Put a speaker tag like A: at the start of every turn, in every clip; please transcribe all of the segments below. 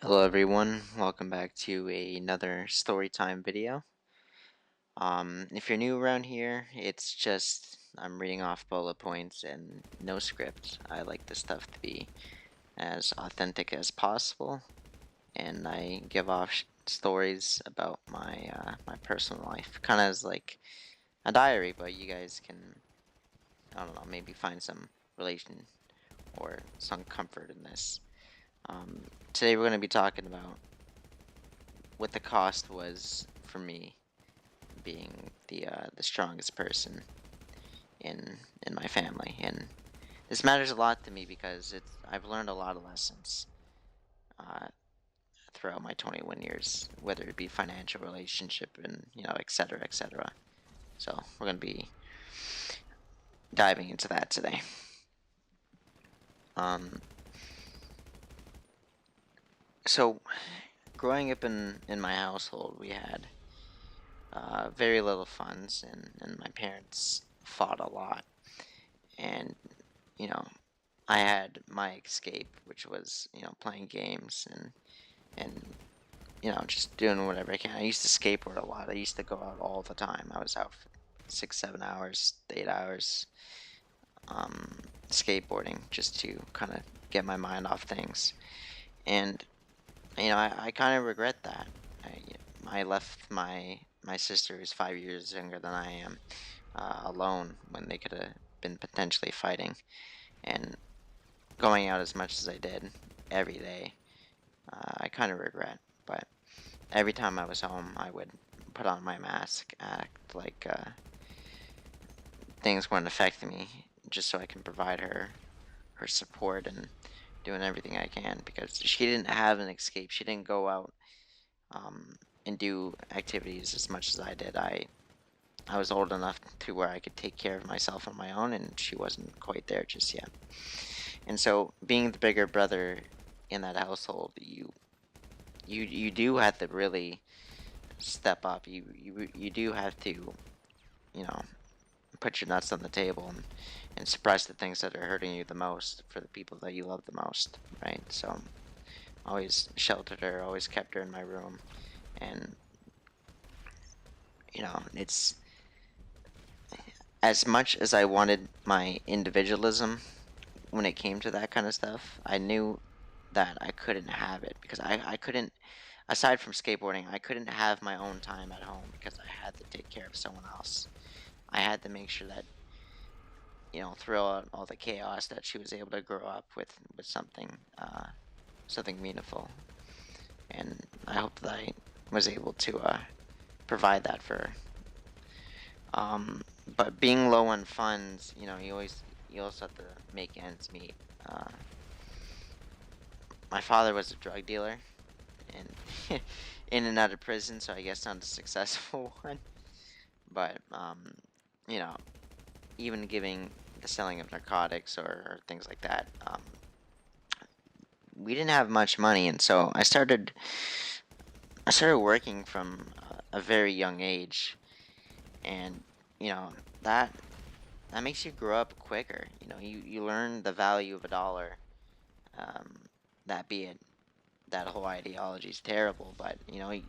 A: Hello everyone, welcome back to another story time video. If you're new around here, it's just I'm reading off bullet points and no script. I like this stuff to be as authentic as possible, and I give off stories about my personal life, kind of as like a diary. But you guys can, I don't know, maybe find some relation or some comfort in this. Today we're going to be talking about what the cost was for me being the strongest person in my family, and this matters a lot to me because I've learned a lot of lessons uh, throughout my 21 years, whether it be financial, relationship, and etc. etc. So we're gonna be diving into that today. Um, so growing up in my household, we had very little funds, and my parents fought a lot, and you know I had my escape, which was, playing games and just doing whatever I can. I used to skateboard a lot. I used to go out all the time. I was out for 6, 7 hours, 8 hours, skateboarding just to kind of get my mind off things. And I kind of regret that. I left my sister, who's 5 years younger than I am, alone when they could have been potentially fighting. And going out as much as I did every day, I kind of regret. But every time I was home, I would put on my mask, act like things weren't affecting me, just so I can provide her support and doing everything I can because she didn't have an escape. She didn't go out and do activities as much as I did. I was old enough to where I could take care of myself on my own, and she wasn't quite there just yet. And so, being the bigger brother in that household, you do have to really step up. You do have to, you know, put your nuts on the table and suppress the things that are hurting you the most for the people that you love the most, right? So always sheltered her, always kept her in my room, and it's as much as I wanted my individualism when it came to that kind of stuff. I knew that I couldn't have it because I couldn't, aside from skateboarding, I couldn't have my own time at home because I had to take care of someone else. I had to make sure that, through all the chaos, that she was able to grow up with something meaningful. And I hope that I was able to provide that for her. But being low on funds, you also have to make ends meet. My father was a drug dealer and in and out of prison, so I guess not a successful one. But you know, even giving the selling of narcotics or things like that, we didn't have much money, and so I started working from a very young age, and you know that that makes you grow up quicker. You learn the value of a dollar. Um, that be it, that whole ideology is terrible, but you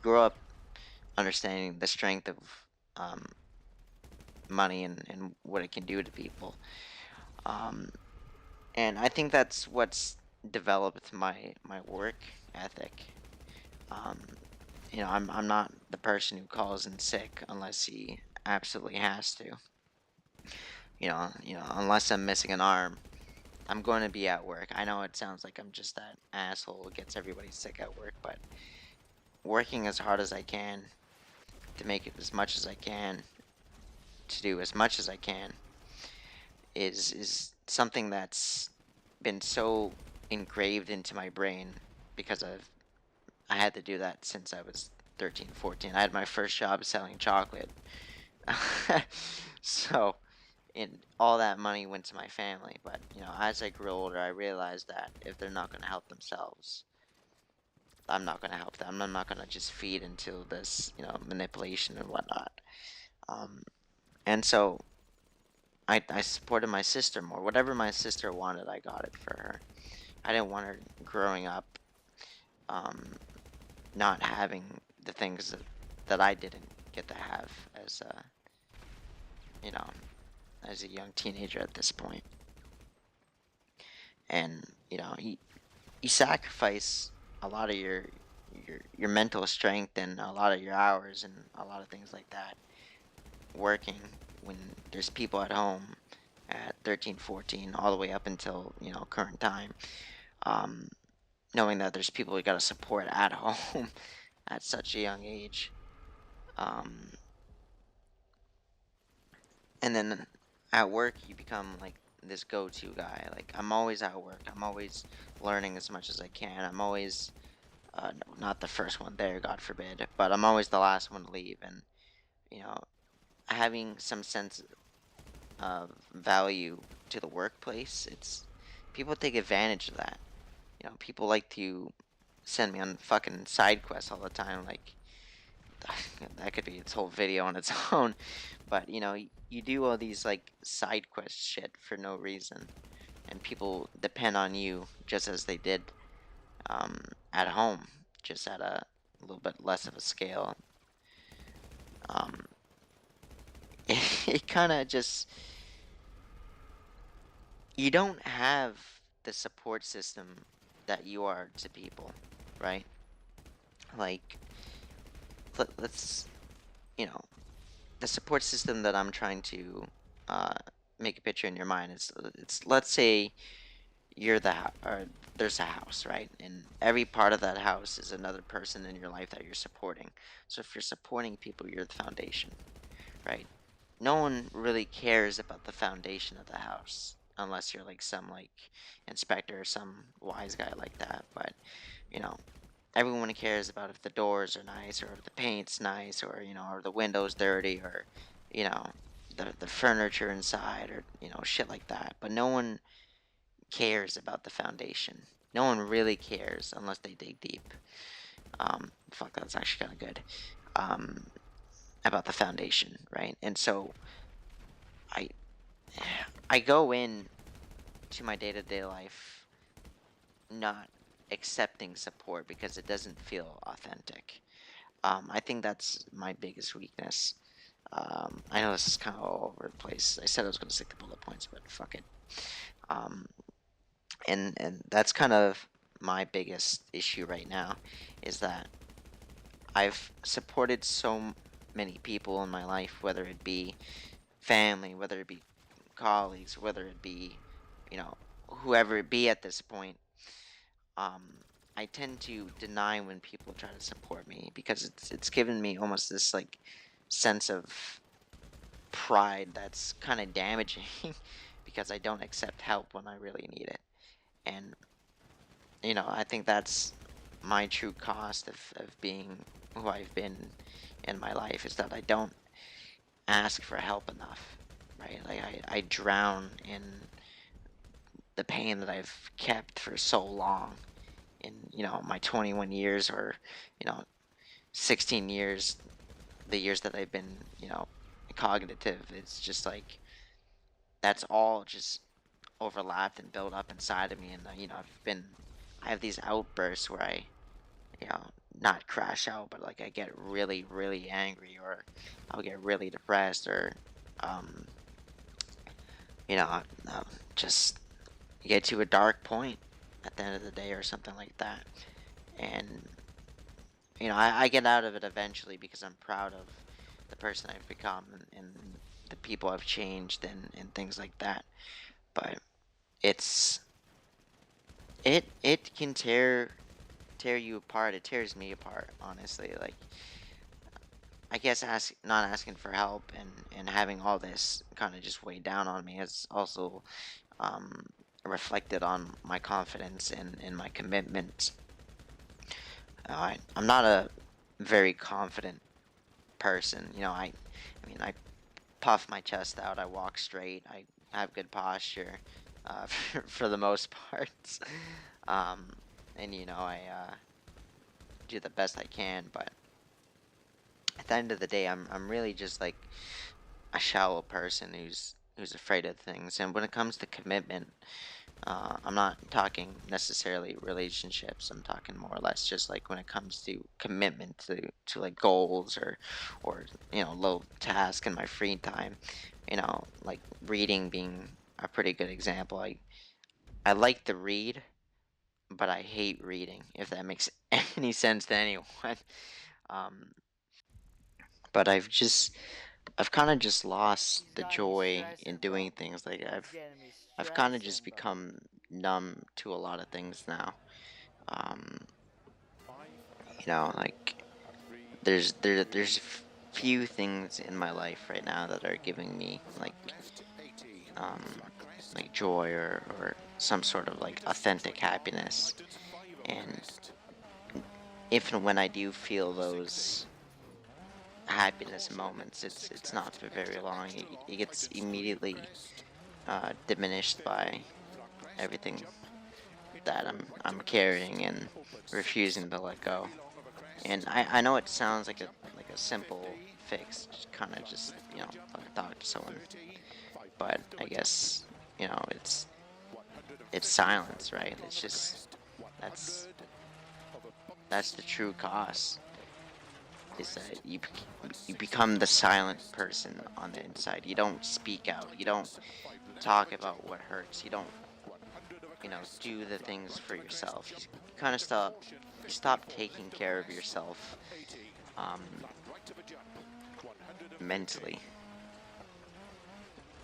A: grow up understanding the strength of um, money and what it can do to people. Um, and I think that's what's developed my work ethic. Um, I'm not the person who calls in sick unless he absolutely has to. Unless I'm missing an arm, I'm going to be at work. I know it sounds like I'm just that asshole who gets everybody sick at work, but working as hard as I can to make it as much as I can, to do as much as I can, is something that's been so engraved into my brain because I had to do that since I was 13, 14. I had my first job selling chocolate. So, and all that money went to my family. But, as I grew older, I realized that if they're not going to help themselves, I'm not going to help them. I'm not going to just feed into this, manipulation and whatnot. Um, and so I supported my sister more. Whatever my sister wanted, I got it for her. I didn't want her growing up um, not having the things that I didn't get to have as a, you know, as a young teenager at this point. And you sacrifice a lot of your mental strength and a lot of your hours and a lot of things like that working when there's people at home at 13, 14, all the way up until current time. um, Knowing that there's people you got to support at home at such a young age. um, and then at work you become like this go-to guy. Like, I'm always at work, I'm always learning as much as I can, I'm always no, not the first one there, God forbid, but I'm always the last one to leave. And you know having some sense of value to the workplace, it's people take advantage of that. People like to send me on fucking side quests all the time. Like, that could be its whole video on its own. But you do all these like side quest shit for no reason, and people depend on you just as they did um, at home, just at a little bit less of a scale. Um, it kind of just, you don't have the support system that you are to people, right? Like, let's, you know, the support system that I'm trying to uh, make a picture in your mind is, it's, let's say you're or there's a house, right? And every part of that house is another person in your life that you're supporting. So if you're supporting people, you're the foundation, right? No one really cares about the foundation of the house unless you're like some like inspector or some wise guy like that. But you know, everyone cares about if the doors are nice or if the paint's nice or or the windows dirty or you know the furniture inside or shit like that. But no one cares about the foundation. No one really cares unless they dig deep. Fuck, that's actually kind of good. Um, about the foundation, right? And so I I go in to my day-to-day life not accepting support because it doesn't feel authentic. I think that's my biggest weakness. I know this is kind of all over the place. I said I was going to stick to bullet points, but fuck it. Um, and that's kind of my biggest issue right now, is that I've supported so many people in my life, whether it be family, whether it be colleagues, whether it be, you know, whoever it be at this point. um, I tend to deny when people try to support me because it's given me almost this like sense of pride that's kind of damaging because I don't accept help when I really need it. And I think that's my true cost of being who I've been in my life, is that I don't ask for help enough. Right? Like, I drown in the pain that I've kept for so long in my 21 years, or 16 years, the years that I've been cognitive. It's just like that's all just overlapped and built up inside of me. And I have these outbursts where I you know not crash out, but like I get really really angry, or I'll get really depressed, or um you know uh, just get to a dark point at the end of the day or something like that. And I get out of it eventually because I'm proud of the person I've become, and the people I've changed, and things like that. But it's it can tear you apart. It tears me apart, honestly. Like, I guess not asking for help and having all this kind of just weigh down on me has also um, reflected on my confidence and my commitment. I'm not a very confident person. I mean, I puff my chest out. I walk straight. I have good posture, for the most part. um, and I do the best I can. But at the end of the day, I'm really just like a shallow person who's afraid of things. And when it comes to commitment, I'm not talking necessarily relationships. I'm talking more or less just like when it comes to commitment to like goals or low task in my free time. Like reading being a pretty good example. I like to read, but I hate reading. If that makes any sense to anyone. Um, but I've kind of just lost the
B: Johnny
A: joy in
B: stressing,
A: doing
B: bro.
A: things. Like
B: Getting me
A: I've kind of just
B: stressing, bro.
A: become numb to a lot of things now. Um, like there's few things in my life right now that are giving me um like joy or some sort of like authentic happiness. And if and when I do feel those happiness moments, it's not for very long. It gets immediately diminished by everything that I'm carrying and refusing to let go. And I know it sounds like a simple fix, just kind of just fucking talk to someone, but I guess it's silence, right? It's just that's that's the true cost, is that you become the silent person on the inside. You don't speak out. You don't talk about what hurts. You don't do the things for yourself. You kind of stop taking care of yourself um mentally.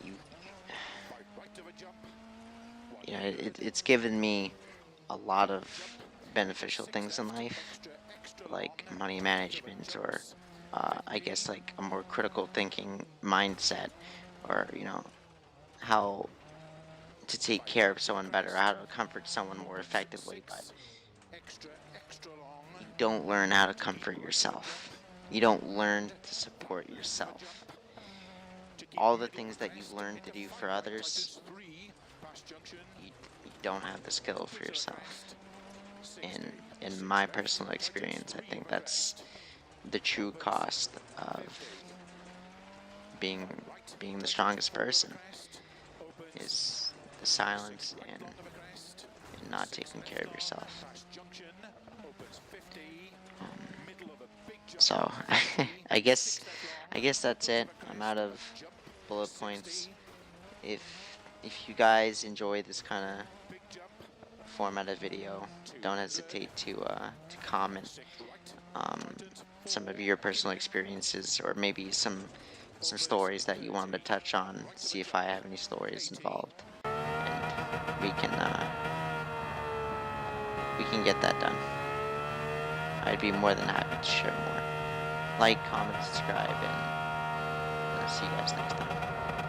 A: You it's given me a lot of beneficial things in life, like money management, or I guess like a more critical thinking mindset, or how to take care of someone better, how to comfort someone more effectively. But you don't learn how to comfort yourself. You don't learn to support yourself. All the things that you've learned to do for others, you don't have the skill for yourself. In my personal experience, I think that's the true cost of being the strongest person, is the silence and not taking care of yourself. Um, so I guess that's it. I'm out of bullet points. If you guys enjoy this kind of format of video, don't hesitate to comment some of your personal experiences, or maybe some stories that you wanted to touch on. See if I have any stories involved, and we can uh, we can get that done. I'd be more than happy to share more. Like, comment, subscribe, and I'll see you guys next time.